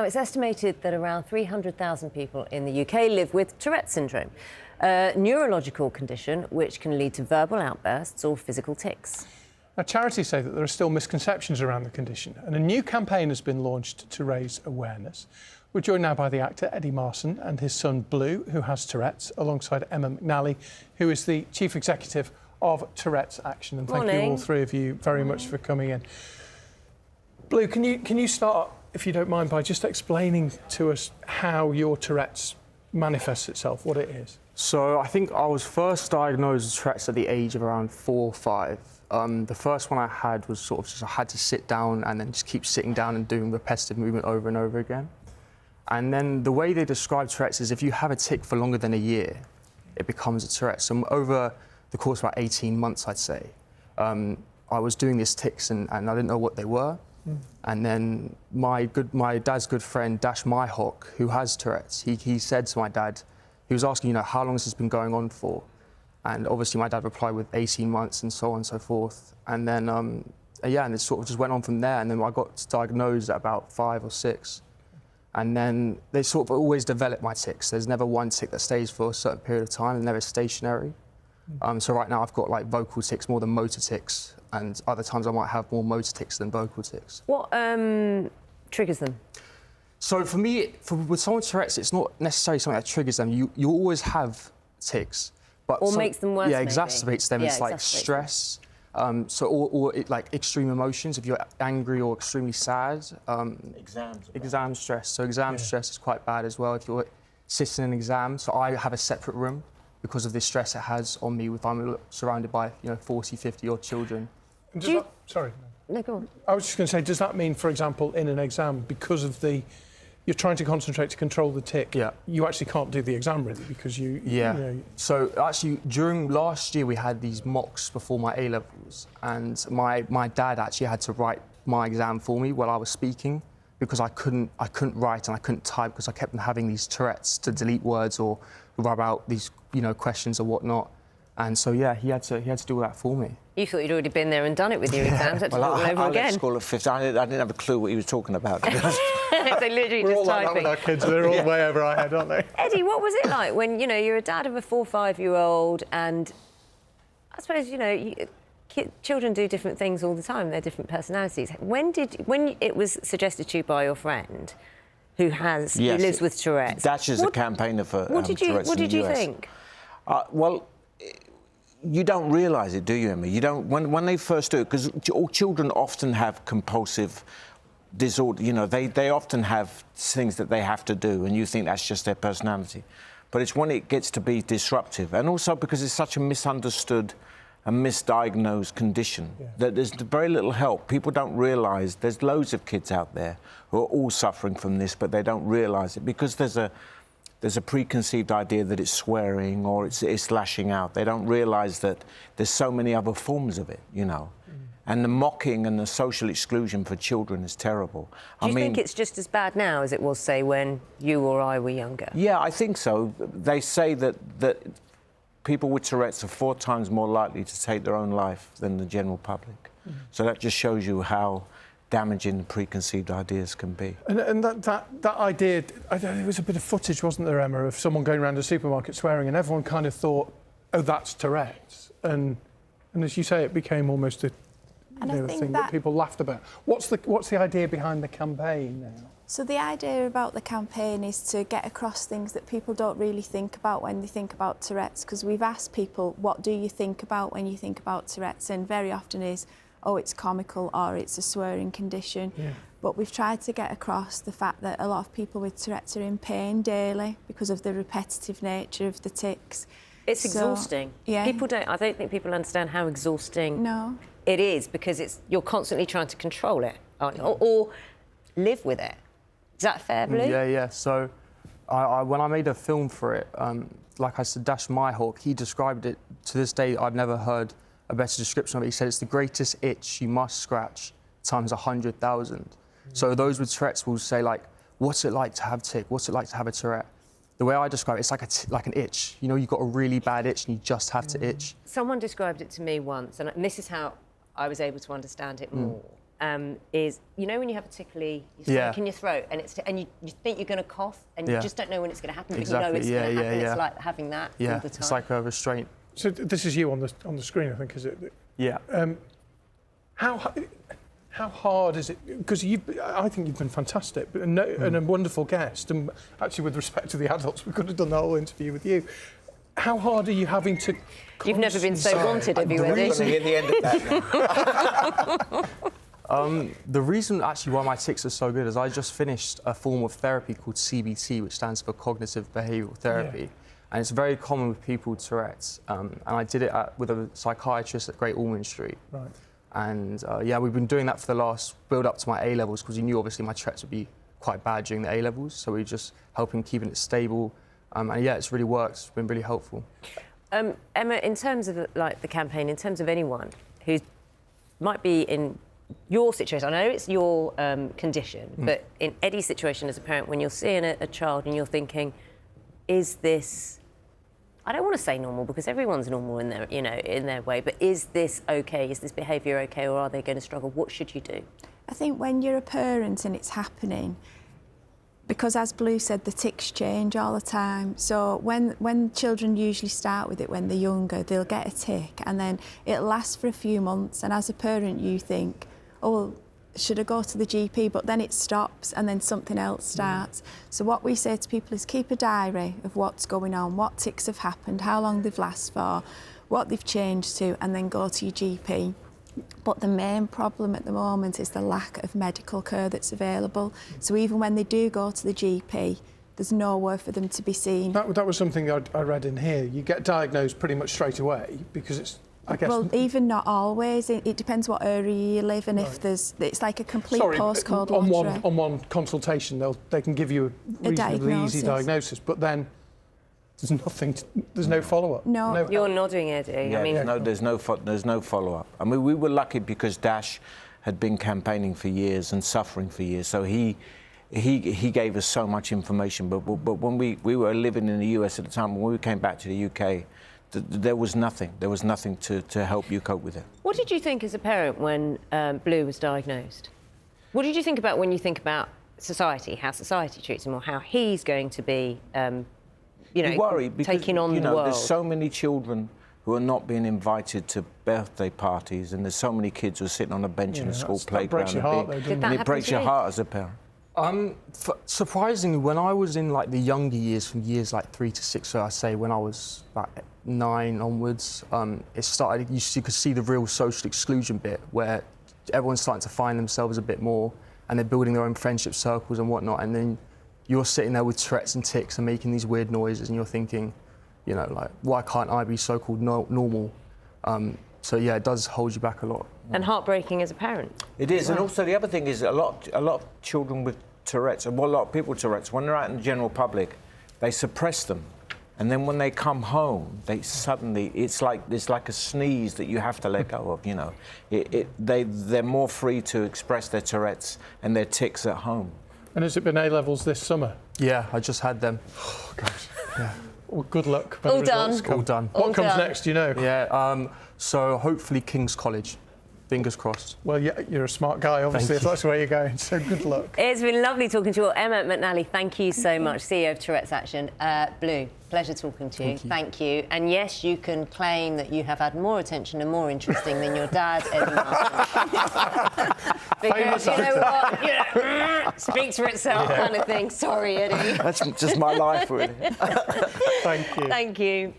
Now, it's estimated that around 300,000 people in the UK live with Tourette syndrome, a neurological condition which can lead to verbal outbursts or physical tics. Now, charities say that there are still misconceptions around the condition, and a new campaign has been launched to raise awareness. We're joined now by the actor Eddie Marsan and his son Blue, who has Tourette's, alongside Emma McNally, who is the Chief Executive of Tourette's Action. And thank you all three of you very much for coming in. Blue, can you start, if you don't mind, by just explaining to us how your Tourette's manifests itself, what it is? So I think I was first diagnosed with Tourette's at the age of around 4 or 5. The first one I had was sort of just I had to sit down and then just keep sitting down and doing repetitive movement over and over again. And then the way they describe Tourette's is if you have a tic for longer than a year, it becomes a Tourette's. So over the course of about 18 months, I'd say, I was doing these tics and I didn't know what they were. And then my dad's good friend, Dash Myhawk, who has Tourette's, he said to my dad, he was asking, how long has this been going on for? And obviously my dad replied with 18 months and so on and so forth. And then, and it sort of just went on from there. And then I got diagnosed at about 5 or 6. And then they sort of always develop my tics. There's never one tic that stays for a certain period of time, and they're stationary. So right now I've got like vocal tics more than motor tics, and other times I might have more motor tics than vocal tics. What triggers them? So for me, with someone with Tourette's, it's not necessarily something that triggers them. You always have tics. But or makes them worse, yeah, maybe. Exacerbates them. It's like stress, or like extreme emotions. If you're angry or extremely sad. Exam stress. So exam stress is quite bad as well. If you're sitting in an exam, so I have a separate room because of the stress it has on me if I'm surrounded by 40, 50 odd children. Sorry. No, go on. I was just going to say, does that mean, for example, in an exam, because of you're trying to concentrate to control the tic, you actually can't do the exam really because you know... So actually, during last year we had these mocks before my A-levels, and my dad actually had to write my exam for me while I was speaking because I couldn't write and I couldn't type because I kept on having these Tourette's to delete words or rub out these questions or whatnot. And so yeah, he had to do all that for me. You thought you'd already been there and done it with your exams. Had to do it all over again. I left school at 15. I didn't have a clue what he was talking about. They literally We're just all like that with our kids. They're all way over our head, aren't they? Eddie, what was it like when you're a dad of a 4- or 5-year-old, and I suppose children do different things all the time. They're different personalities. When it was suggested to you by your friend, who lives with Tourette's? Dash is a campaigner for Tourette's. What did you think? Well, you don't realise it, do you, Emma? You don't when they first do it, because all children often have compulsive disorder. They often have things that they have to do, and you think that's just their personality. But it's when it gets to be disruptive, and also because it's such a misunderstood and misdiagnosed condition that there's very little help. People don't realise there's loads of kids out there who are all suffering from this, but they don't realise it because there's a preconceived idea that it's swearing or it's lashing out. They don't realise that there's so many other forms of it, And the mocking and the social exclusion for children is terrible. Do you think it's just as bad now as it was, say, when you or I were younger? Yeah, I think so. They say that people with Tourette's are 4 times more likely to take their own life than the general public. So that just shows you how damaging the preconceived ideas can be. And that idea, there was a bit of footage, wasn't there, Emma, of someone going around a supermarket swearing, and everyone kind of thought, oh, that's Tourette's. And as you say, it became almost a thing that people laughed about. What's the idea behind the campaign now? So the idea about the campaign is to get across things that people don't really think about when they think about Tourette's, because we've asked people, what do you think about when you think about Tourette's? And very often is, oh, it's comical or it's a swearing condition. But we've tried to get across the fact that a lot of people with Tourette's are in pain daily because of the repetitive nature of the tics. It's exhausting. I don't think people understand how exhausting it is, because you're constantly trying to control it, aren't you? Or live with it. Is that fair, Blue? Yeah. So when I made a film for it, like I said, Dash Myhawk, he described it, to this day, I've never heard a better description of it. He said it's the greatest itch you must scratch times 100,000. So those with Tourette's will say, like, what's it like to have tic? What's it like to have a Tourette? The way I describe it, it's like an itch. You've got a really bad itch and you just have to itch. Someone described it to me once, and this is how I was able to understand it more. is, you know, when you have a tickly stomach in your throat and you think you're going to cough and you just don't know when it's going to happen, but you know it's going to happen. It's like having that all the time. It's like a restraint. So this is you on the screen, I think, is it? Yeah. How hard is it? Because I think you've been fantastic and a wonderful guest. And actually, with respect to the adults, we could have done the whole interview with you. How hard are you having to? You've never been so wanted, have you, Eddie? At the end of that. The reason actually why my tics are so good is I just finished a form of therapy called CBT, which stands for Cognitive Behavioural Therapy. And it's very common with people with Tourette's. And I did it with a psychiatrist at Great Ormond Street. Right. And we've been doing that for the last build up to my A-levels, because we knew obviously my Tourette's would be quite bad during the A-levels. So we just helping keeping it stable. And it's really worked. It's been really helpful. Emma, in terms of like the campaign, in terms of anyone who might be in your situation, I know it's your condition, but in Eddie's situation as a parent, when you're seeing a child and you're thinking, is this, I don't want to say normal because everyone's normal in their, in their way, but is this okay? Is this behaviour okay, or are they going to struggle? What should you do? I think when you're a parent and it's happening, because as Blue said, the tics change all the time. So when children usually start with it when they're younger, they'll get a tic and then it'll last for a few months. And as a parent, you think, oh, should I go to the GP? But then it stops and then something else starts. So what we say to people is keep a diary of what's going on, what tics have happened, how long they've lasted for, what they've changed to, and then go to your GP. But the main problem at the moment is the lack of medical care that's available. So even when they do go to the GP, there's nowhere for them to be seen. That was something I read in here. You get diagnosed pretty much straight away because it's, I guess... Well, even not always. It depends what area you live in. If it's like a complete postcode lottery. On one consultation, they can give you a reasonably easy diagnosis, but then there's nothing. There's no follow-up. No. You're nodding, Eddie. Yeah, no, there's no follow-up. I mean, we were lucky because Dash had been campaigning for years and suffering for years, so he gave us so much information. But when we were living in the US at the time, when we came back to the UK, there was nothing. There was nothing to help you cope with it. What did you think as a parent when Blue was diagnosed? What did you think about when you think about society, how society treats him, or how he's going to be, you worry because, taking on the world? There's so many children who are not being invited to birthday parties, and there's so many kids who are sitting on a bench in a school playground. That breaks your heart, though, doesn't it? And it breaks your heart as a parent. Surprisingly, when I was in like the younger years, from years like 3 to 6, so I say when I was like 9 onwards, it started. You could see the real social exclusion bit where everyone's starting to find themselves a bit more, and they're building their own friendship circles and whatnot. And then you're sitting there with Tourette's and tics and making these weird noises, and you're thinking, like, why can't I be so-called normal? So yeah, it does hold you back a lot. And heartbreaking as a parent. It is, and also the other thing is a lot of children with Tourette's, and a lot of people with Tourette's, when they're out in the general public, they suppress them, and then when they come home, they suddenly it's like a sneeze that you have to let go of. They're more free to express their Tourette's and their tics at home. And has it been A-levels this summer? Yeah, I just had them. Oh gosh. Yeah. Well, good luck. When All the done. results come. All done. What comes next? Do you know? Yeah. So hopefully King's College. Fingers crossed. Well, yeah, you're a smart guy, obviously, if that's where you're going, so good luck. It's been lovely talking to you all. Emma McNally, thank you so much, CEO of Tourette's Action. Blue, pleasure talking to you. Thank you. And yes, you can claim that you have had more attention and more interesting than your dad, Eddie Marsan. Because, you know what, speaks for itself kind of thing. Sorry, Eddie. That's just my life, really. Thank you. Thank you.